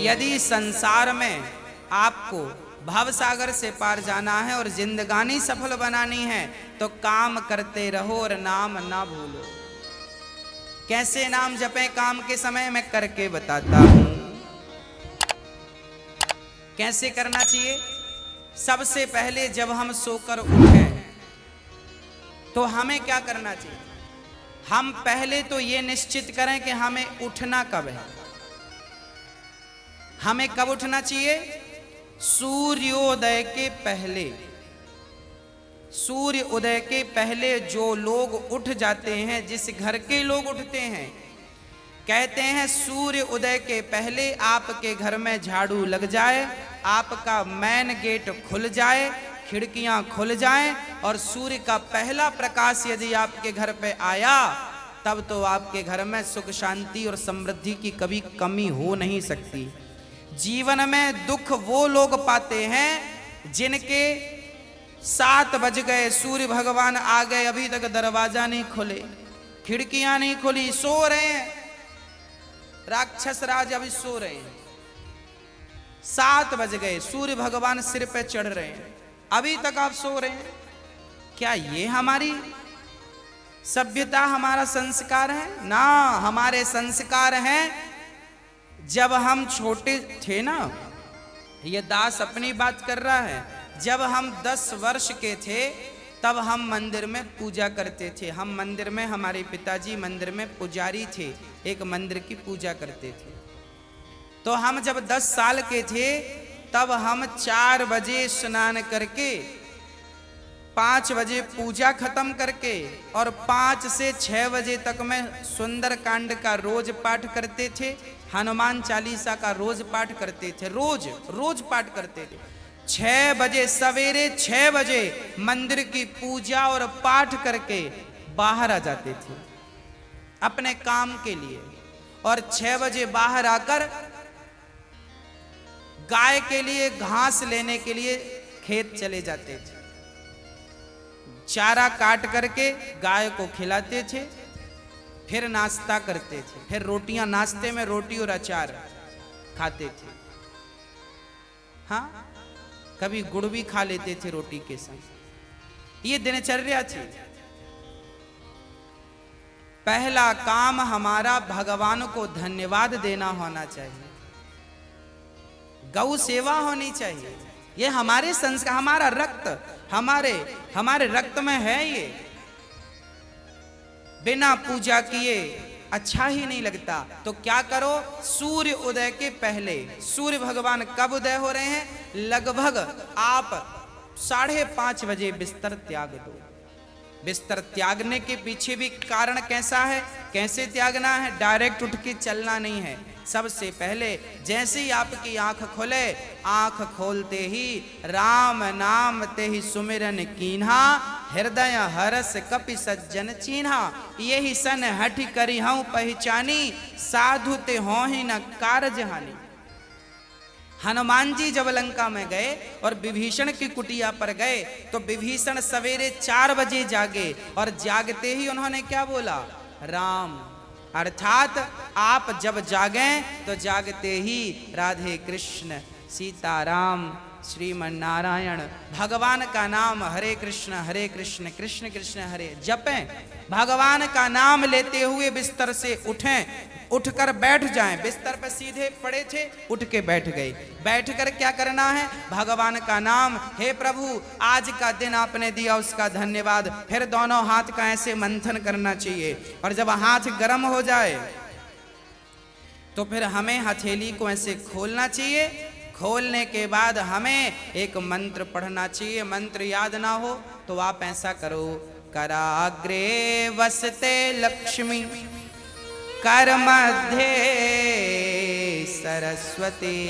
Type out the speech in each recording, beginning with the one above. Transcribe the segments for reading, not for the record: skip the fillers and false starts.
यदि संसार में आपको भव सागर से पार जाना है और जिंदगानी सफल बनानी है तो काम करते रहो और नाम ना भूलो। कैसे नाम जपें काम के समय मैं करके बताता हूं। कैसे करना चाहिए? सबसे पहले जब हम सोकर उठें तो हमें क्या करना चाहिए? हम पहले तो ये निश्चित करें कि हमें उठना कब है। हमें कब उठना चाहिए? सूर्योदय के पहले। सूर्य उदय के पहले जो लोग उठ जाते हैं, जिस घर के लोग उठते हैं, कहते हैं सूर्य उदय के पहले आपके घर में झाड़ू लग जाए, आपका मेन गेट खुल जाए, खिड़कियां खुल जाएं और सूर्य का पहला प्रकाश यदि आपके घर पे आया तब तो आपके घर में सुख शांति और समृद्धि की कभी कमी हो नहीं सकती। जीवन में दुख वो लोग पाते हैं जिनके 7 बज गए, सूर्य भगवान आ गए, अभी तक दरवाजा नहीं खुले, खिड़कियां नहीं खुली, सो रहे हैं, राक्षस राज अभी सो रहे हैं। 7 बज गए, सूर्य भगवान सिर पे चढ़ रहे हैं, अभी तक आप सो रहे हैं। क्या ये हमारी सभ्यता, हमारा संस्कार है? ना, हमारे संस्कार हैं जब हम छोटे थे ना, ये दास अपनी बात कर रहा है, जब हम 10 वर्ष के थे तब हम मंदिर में पूजा करते थे। हम मंदिर में, हमारे पिताजी मंदिर में पुजारी थे, एक मंदिर की पूजा करते थे। तो हम जब 10 साल के थे तब हम 4 बजे स्नान करके 5 बजे पूजा खत्म करके और 5 से 6 बजे तक में सुंदर कांड का रोज पाठ करते थे, हनुमान चालीसा का रोज पाठ करते थे, रोज पाठ करते थे। 6 बजे, सवेरे 6 बजे मंदिर की पूजा और पाठ करके बाहर आ जाते थे अपने काम के लिए, और 6 बजे बाहर आकर गाय के लिए घास लेने के लिए खेत चले जाते थे। चारा काट करके गाय को खिलाते थे, फिर नाश्ता करते थे, फिर रोटियां, नाश्ते में रोटी और अचार खाते थे। हाँ, कभी गुड़ भी खा लेते थे रोटी के साथ। ये दिनचर्या थी। पहला काम हमारा भगवान को धन्यवाद देना होना चाहिए, गौ सेवा होनी चाहिए। ये हमारे संस्कार, हमारा रक्त, हमारे रक्त में है ये। बिना पूजा किए अच्छा ही नहीं लगता। तो क्या करो? सूर्य उदय के पहले, सूर्य भगवान कब उदय हो रहे हैं? लगभग आप 5:30 बजे बिस्तर त्याग दो। बिस्तर त्यागने के पीछे भी कारण कैसा है, कैसे त्यागना है? डायरेक्ट उठ के चलना नहीं है। सबसे पहले जैसे ही आपकी आंख खुले, आंख खोलते ही राम नाम ते ही सुमिरन कीन्हा, हृदय हरस कपि सज्जन चीन्हा, यही सन हठ करी हूं पहचानी, साधु ते हो ही न कारज हानि। हनुमान जी जब लंका में गए और विभीषण की कुटिया पर गए तो विभीषण सवेरे 4 बजे जागे और जागते ही उन्होंने क्या बोला? राम। अर्थात आप जब जागें तो जागते ही राधे कृष्ण, सीताराम, श्रीमन नारायण, भगवान का नाम हरे कृष्ण कृष्ण कृष्ण हरे जपें। भगवान का नाम लेते हुए बिस्तर से उठें, उठकर बैठ जाएं। बिस्तर पर सीधे पड़े थे, उठ के बैठ गए। बैठकर क्या करना है? भगवान का नाम, हे प्रभु आज का दिन आपने दिया उसका धन्यवाद। फिर दोनों हाथ का ऐसे मंथन करना चाहिए, और जब हाथ गर्म हो जाए तो फिर हमें हथेली को ऐसे खोलना चाहिए। खोलने के बाद हमें एक मंत्र पढ़ना चाहिए। मंत्र याद ना हो तो आप ऐसा करो, कराग्रे वसते लक्ष्मी, कर मध्य सरस्वती,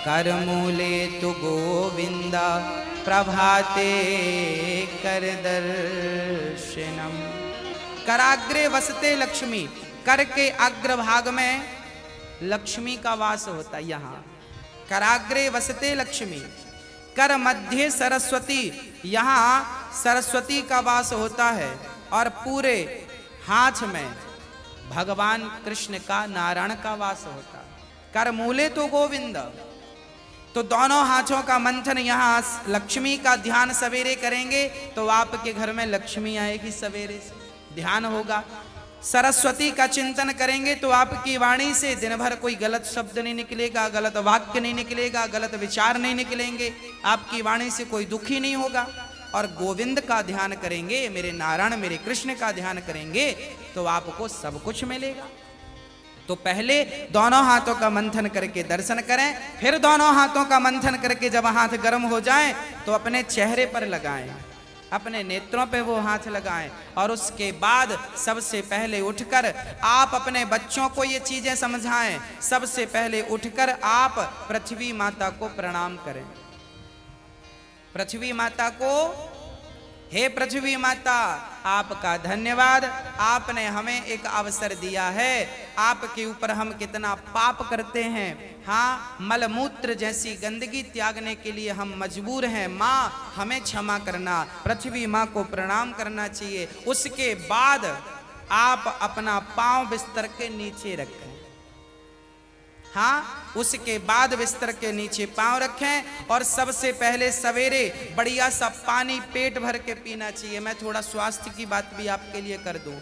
कर मूले तु गोविंदा, प्रभाते कर दर्शनम। कराग्रे वसते लक्ष्मी, कर के अग्रभाग में लक्ष्मी का वास होता है। यहाँ कराग्रे वसते लक्ष्मी, कर मध्य सरस्वती, यहाँ सरस्वती का वास होता है, और पूरे हाथ में भगवान कृष्ण का, नारायण का वास होता है। कर मूले तो गोविंद। तो दोनों हाथों का मंथन, यहां लक्ष्मी का ध्यान सवेरे करेंगे तो आपके घर में लक्ष्मी आएगी, सवेरे से ध्यान होगा। सरस्वती का चिंतन करेंगे तो आपकी वाणी से दिन भर कोई गलत शब्द नहीं निकलेगा, गलत वाक्य नहीं निकलेगा, गलत विचार नहीं निकलेंगे, आपकी वाणी से कोई दुखी नहीं होगा। और गोविंद का ध्यान करेंगे, मेरे नारायण मेरे कृष्ण का ध्यान करेंगे तो आपको सब कुछ मिलेगा। तो पहले दोनों हाथों का मंथन करके दर्शन करें, फिर दोनों हाथों का मंथन करके जब हाथ गर्म हो जाएं तो अपने चेहरे पर लगाएं, अपने नेत्रों पे वो हाथ लगाएं। और उसके बाद सबसे पहले उठकर आप अपने बच्चों को ये चीजें समझाएं। सबसे पहले उठकर आप पृथ्वी माता को प्रणाम करें। पृथ्वी माता को, हे पृथ्वी माता, आपका धन्यवाद, आपने हमें एक अवसर दिया है। आपके ऊपर हम कितना पाप करते हैं, हाँ, मलमूत्र जैसी गंदगी त्यागने के लिए हम मजबूर हैं। माँ हमें क्षमा करना, पृथ्वी माँ को प्रणाम करना चाहिए। उसके बाद आप अपना पांव बिस्तर के नीचे रखें, हाँ, उसके बाद बिस्तर के नीचे पांव रखें। और सबसे पहले सवेरे बढ़िया सा पानी पेट भर के पीना चाहिए। मैं थोड़ा स्वास्थ्य की बात भी आपके लिए कर दूं।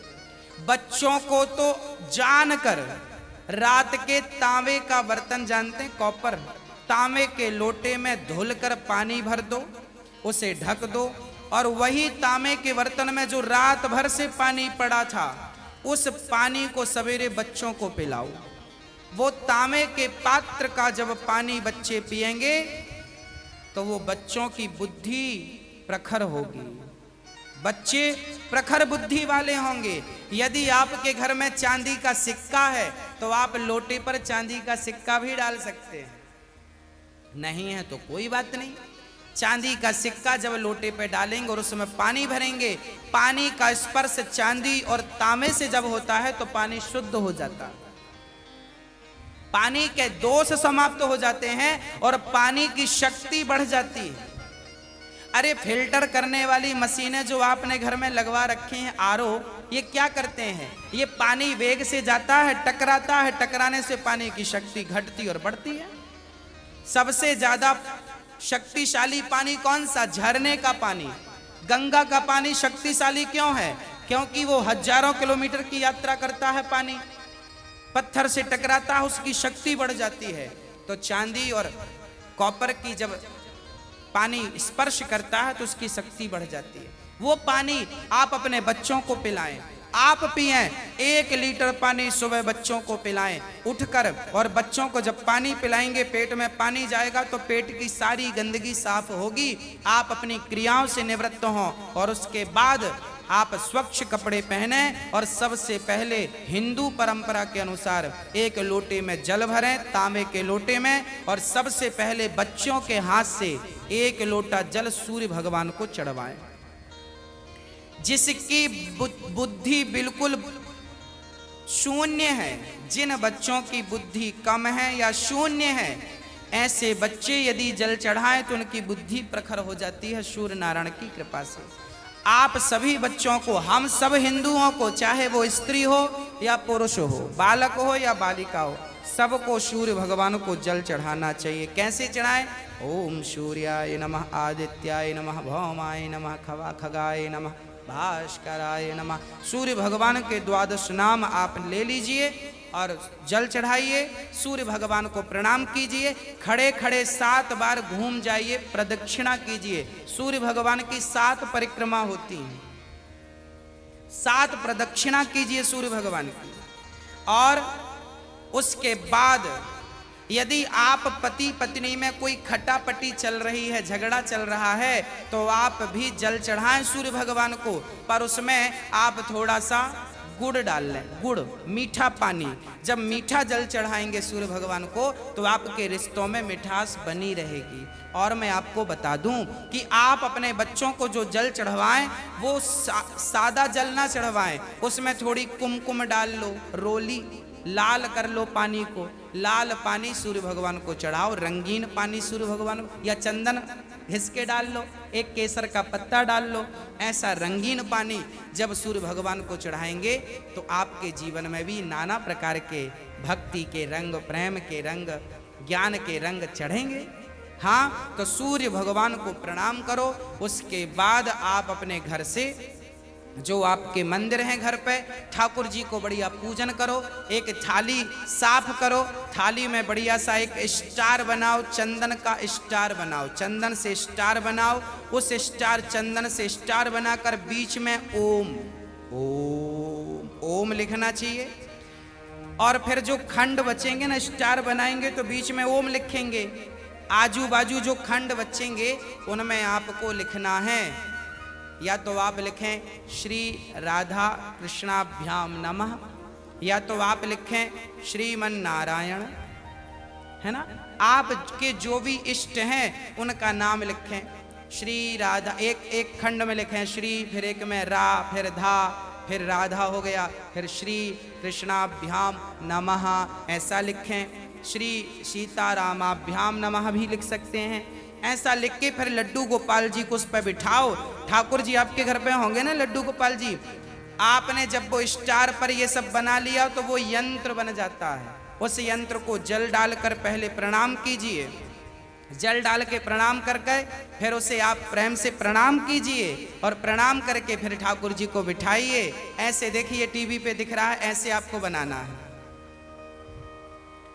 बच्चों को तो जानकर रात के तांबे का बर्तन, जानते हैं, कॉपर, तांबे के लोटे में धुलकर पानी भर दो, उसे ढक दो। और वही तांबे के बर्तन में जो रात भर से पानी पड़ा था, उस पानी को सवेरे बच्चों को पिलाओ। वो तांबे के पात्र का जब पानी बच्चे पिएंगे तो वो बच्चों की बुद्धि प्रखर होगी, बच्चे प्रखर बुद्धि वाले होंगे। यदि आपके घर में चांदी का सिक्का है तो आप लोटे पर चांदी का सिक्का भी डाल सकते हैं, नहीं है तो कोई बात नहीं। चांदी का सिक्का जब लोटे पे डालेंगे और उसमें पानी भरेंगे, पानी का स्पर्श चांदी और तांबे से जब होता है तो पानी शुद्ध हो जाता है, पानी के दोष समाप्त हो जाते हैं और पानी की शक्ति बढ़ जाती है। अरे फिल्टर करने वाली मशीनें जो आपने घर में लगवा रखी हैं, आरओ, ये क्या करते हैं? ये पानी वेग से जाता है, टकराता है, टकराने से पानी की शक्ति घटती और बढ़ती है। सबसे ज्यादा शक्तिशाली पानी कौन सा? झरने का पानी। गंगा का पानी शक्तिशाली क्यों है? क्योंकि वो हजारों किलोमीटर की यात्रा करता है, पानी पत्थर से टकराता है, उसकी शक्ति बढ़ जाती है। तो चांदी और कॉपर की जब पानी स्पर्श करता है तो उसकी शक्ति बढ़ जाती है। वो पानी आप अपने बच्चों को पिलाएं, आप पिएं। 1 लीटर पानी सुबह बच्चों को पिलाएं उठकर। और बच्चों को जब पानी पिलाएंगे, पेट में पानी जाएगा तो पेट की सारी गंदगी साफ होगी। आप अपनी क्रियाओं से निवृत्त हों और उसके बाद आप स्वच्छ कपड़े पहने और सबसे पहले हिंदू परंपरा के अनुसार 1 लोटे में जल भरें, तांबे के लोटे में, और सबसे पहले बच्चों के हाथ से 1 लोटा जल सूर्य भगवान को चढ़वाएं। जिसकी बुद्धि बिल्कुल शून्य है, जिन बच्चों की बुद्धि कम है या शून्य है, ऐसे बच्चे यदि जल चढ़ाएं तो उनकी बुद्धि प्रखर हो जाती है सूर्य नारायण की कृपा से। आप सभी बच्चों को, हम सब हिंदुओं को, चाहे वो स्त्री हो या पुरुष हो, बालक हो या बालिका हो, सबको सूर्य भगवान को जल चढ़ाना चाहिए। कैसे चढ़ाएं? ओम सूर्याय नमः, आदित्याय नमः, भौमाय नमः, खगाय नमः, भास्कराय नमः। सूर्य भगवान के 12 नाम आप ले लीजिए और जल चढ़ाइए, सूर्य भगवान को प्रणाम कीजिए। खड़े खड़े 7 बार घूम जाइए, प्रदक्षिणा कीजिए। सूर्य भगवान की 7 परिक्रमा होती हैं, 7 प्रदक्षिणा कीजिए सूर्य भगवान की। और उसके बाद यदि आप पति पत्नी में कोई खटापटी चल रही है, झगड़ा चल रहा है, तो आप भी जल चढ़ाएं सूर्य भगवान को, पर उसमें आप थोड़ा सा गुड़ डाल लें, गुड़, मीठा पानी। जब मीठा जल चढ़ाएंगे सूर्य भगवान को तो आपके रिश्तों में मिठास बनी रहेगी। और मैं आपको बता दूं कि आप अपने बच्चों को जो जल चढ़वाएं वो सादा जल ना चढ़वाएं, उसमें थोड़ी कुमकुम डाल लो, रोली लाल कर लो पानी को, लाल पानी सूर्य भगवान को चढ़ाओ। रंगीन पानी सूर्य भगवान को, या चंदन घिस के डाल लो, एक केसर का पत्ता डाल लो। ऐसा रंगीन पानी जब सूर्य भगवान को चढ़ाएंगे तो आपके जीवन में भी नाना प्रकार के भक्ति के रंग, प्रेम के रंग, ज्ञान के रंग चढ़ेंगे। हाँ, तो सूर्य भगवान को प्रणाम करो। उसके बाद आप अपने घर से, जो आपके मंदिर हैं घर पे, ठाकुर जी को बढ़िया पूजन करो। एक थाली साफ करो, थाली में बढ़िया सा एक स्टार बनाओ, चंदन का स्टार बनाओ, चंदन से स्टार बनाओ। उस स्टार, चंदन से स्टार बनाकर बीच में ओम ओम ओम लिखना चाहिए। और फिर जो खंड बचेंगे ना, स्टार बनाएंगे तो बीच में ओम लिखेंगे। आजू बाजू जो खंड बचेंगे उनमें आपको लिखना है, या तो आप लिखें श्री राधा कृष्णाभ्याम नमः, या तो आप लिखें श्रीमन नारायण, है ना। आपके जो भी इष्ट हैं उनका नाम लिखें। श्री राधा, एक खंड में लिखें श्री, फिर एक में रा, फिर धा, फिर राधा हो गया, फिर श्री कृष्णाभ्याम नमः ऐसा लिखें। श्री सीतारामाभ्याम नमः भी लिख सकते हैं। ऐसा लिख के फिर लड्डू गोपाल जी को उस पर बिठाओ। ठाकुर जी आपके घर पे होंगे ना लड्डू गोपाल जी। आपने जब वो स्टार पर ये सब बना लिया तो वो यंत्र बन जाता है। उस यंत्र को जल डालकर पहले प्रणाम कीजिए। जल डाल के प्रणाम करके फिर उसे आप प्रेम से प्रणाम कीजिए, और प्रणाम करके फिर ठाकुर जी को बिठाइए। ऐसे देखिए टीवी पे दिख रहा है, ऐसे आपको बनाना है।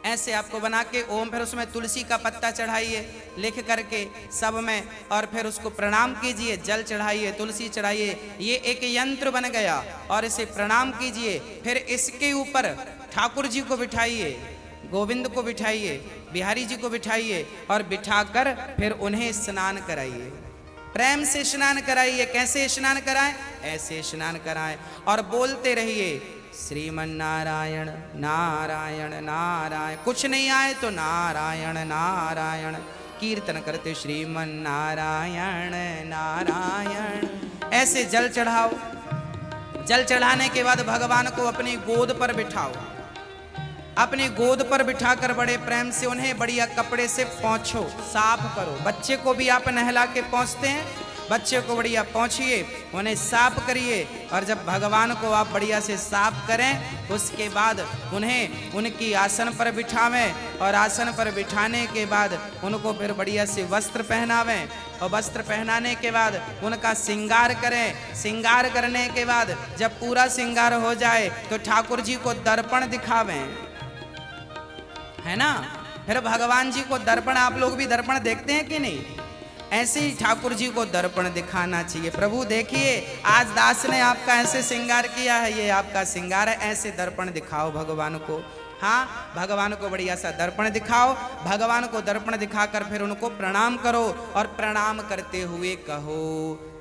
ऐसे आपको बना के ओम, फिर उसमें तुलसी का पत्ता चढ़ाइए लिख करके सब में, और फिर उसको प्रणाम कीजिए। जल चढ़ाइए, तुलसी चढ़ाइए, ये एक यंत्र बन गया। और इसे प्रणाम कीजिए। फिर इसके ऊपर ठाकुर जी को बिठाइए, गोविंद को बिठाइए, बिहारी जी को बिठाइए, और बिठाकर फिर उन्हें स्नान कराइए। प्रेम से स्नान कराइए। कैसे स्नान कराएं? ऐसे स्नान कराएं, और बोलते रहिए श्रीमन नारायण नारायण नारायण। कुछ नहीं आए तो नारायण नारायण कीर्तन करते श्रीमन नारायण नारायण। ऐसे जल चढ़ाओ। जल चढ़ाने के बाद भगवान को अपनी गोद पर बिठाओ। अपनी गोद पर बिठाकर बड़े प्रेम से उन्हें बढ़िया कपड़े से पोंछो, साफ करो। बच्चे को भी आप नहला के पोंछते हैं, बच्चे को बढ़िया पोंछिए, उन्हें साफ करिए। और जब भगवान को आप बढ़िया से साफ करें, उसके बाद उन्हें उनकी आसन पर बिठावें, और आसन पर बिठाने के बाद उनको फिर बढ़िया से वस्त्र पहनावें, और वस्त्र पहनाने के बाद उनका श्रृंगार करें। श्रृंगार करने के बाद जब पूरा श्रृंगार हो जाए तो ठाकुर जी को दर्पण दिखावें, है ना। फिर भगवान जी को दर्पण, आप लोग भी दर्पण देखते हैं कि नहीं? ऐसे ही ठाकुर जी को दर्पण दिखाना चाहिए। प्रभु देखिए, आज दास ने आपका ऐसे श्रृंगार किया है, ये आपका श्रृंगार है, ऐसे दर्पण दिखाओ भगवान को। हाँ, भगवान को बढ़िया सा दर्पण दिखाओ। भगवान को दर्पण दिखाकर फिर उनको प्रणाम करो, और प्रणाम करते हुए कहो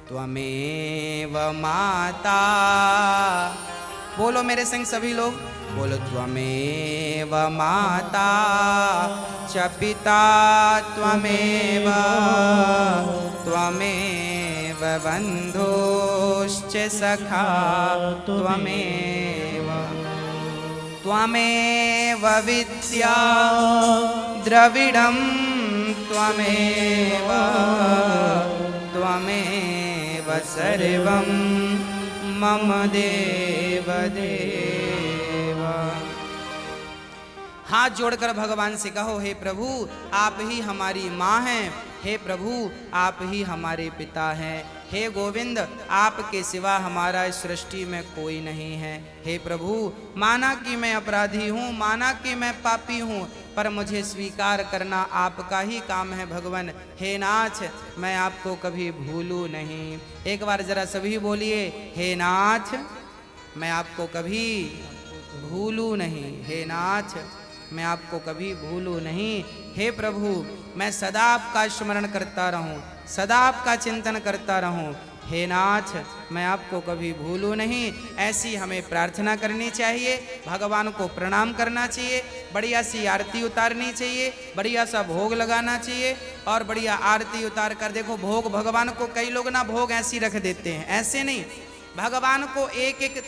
त्वमेव माता। बोलो मेरे संग सभी लोग, बोलो त्वमेव माता च पिता त्वमेव, त्वमेव बन्धुश्च सखा त्वमेव, त्वमेव विद्या द्रविडं त्वमेव, त्वमेव सर्वं मम देव देव। हाथ जोड़कर भगवान से कहो, हे प्रभु आप ही हमारी माँ हैं, हे प्रभु आप ही हमारे पिता हैं, हे गोविंद आपके सिवा हमारा इस सृष्टि में कोई नहीं है। हे प्रभु, माना कि मैं अपराधी हूँ, माना कि मैं पापी हूँ, पर मुझे स्वीकार करना आपका ही काम है भगवान। हे नाथ, मैं आपको कभी भूलूं नहीं। एक बार जरा सभी बोलिए, हे नाथ मैं आपको कभी भूलूं नहीं। हे नाथ मैं आपको कभी भूलूं नहीं। हे प्रभु, मैं सदा आपका स्मरण करता रहूं, सदा आपका चिंतन करता रहूं। हे नाथ, मैं आपको कभी भूलूं नहीं। ऐसी हमें प्रार्थना करनी चाहिए, भगवान को प्रणाम करना चाहिए, बढ़िया सी आरती उतारनी चाहिए, बढ़िया सा भोग लगाना चाहिए। और बढ़िया आरती उतार कर देखो, भोग भगवान को कई लोग ना भोग ऐसी रख देते हैं, ऐसे नहीं, भगवान को एक एक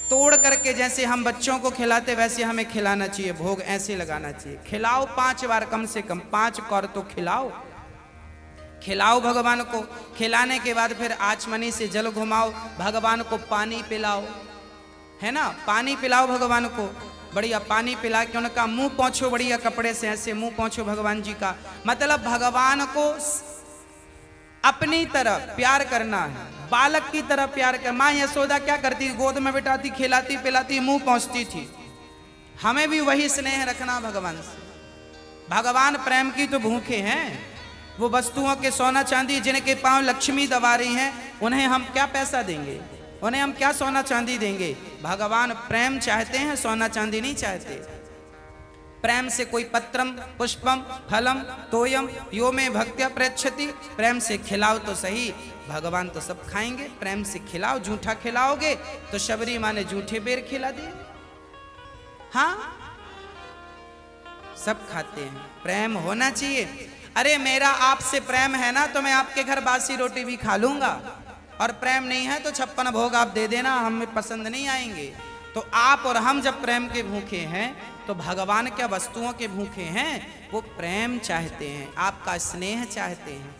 तोड़ करके जैसे हम बच्चों को खिलाते वैसे हमें खिलाना चाहिए। भोग ऐसे लगाना चाहिए। खिलाओ 5 बार, कम से कम 5 कौर तो खिलाओ, खिलाओ भगवान को। खिलाने के बाद फिर आचमनी से जल घुमाओ, भगवान को पानी पिलाओ, है ना, पानी पिलाओ भगवान को। बढ़िया पानी पिला के उनका मुंह पोंछो बढ़िया कपड़े से, ऐसे मुंह पोंछो भगवान जी का। मतलब भगवान को अपनी तरह प्यार करना है, बालक की तरह प्यार कर। माँ यशोदा क्या करती, गोद में बिठाती, खिलाती पिलाती, मुंह पोंछती थी। हमें भी वही स्नेह रखना भगवान से। भगवान प्रेम की तो भूखे हैं। वो वस्तुओं के सोना चांदी जिनके पांव लक्ष्मी दबा रही हैं, उन्हें हम क्या पैसा देंगे, उन्हें हम क्या सोना चांदी देंगे। भगवान प्रेम चाहते हैं, सोना चांदी नहीं चाहते। प्रेम से कोई पत्रम पुष्पम फलम तोयम यो में भक्त्या प्रयच्छति, प्रेम से खिलाओ तो सही, भगवान तो सब खाएंगे। प्रेम से खिलाओ, झूठा खिलाओगे तो शबरी माँ ने झूठे बेर खिला दिए। हाँ, सब खाते हैं, प्रेम होना चाहिए। अरे मेरा आपसे प्रेम है ना, तो मैं आपके घर बासी रोटी भी खा लूंगा, और प्रेम नहीं है तो 56 भोग आप दे देना, हमें पसंद नहीं आएंगे। तो आप और हम जब प्रेम के भूखे हैं, तो भगवान क्या वस्तुओं के भूखे हैं? वो प्रेम चाहते हैं, आपका स्नेह चाहते हैं।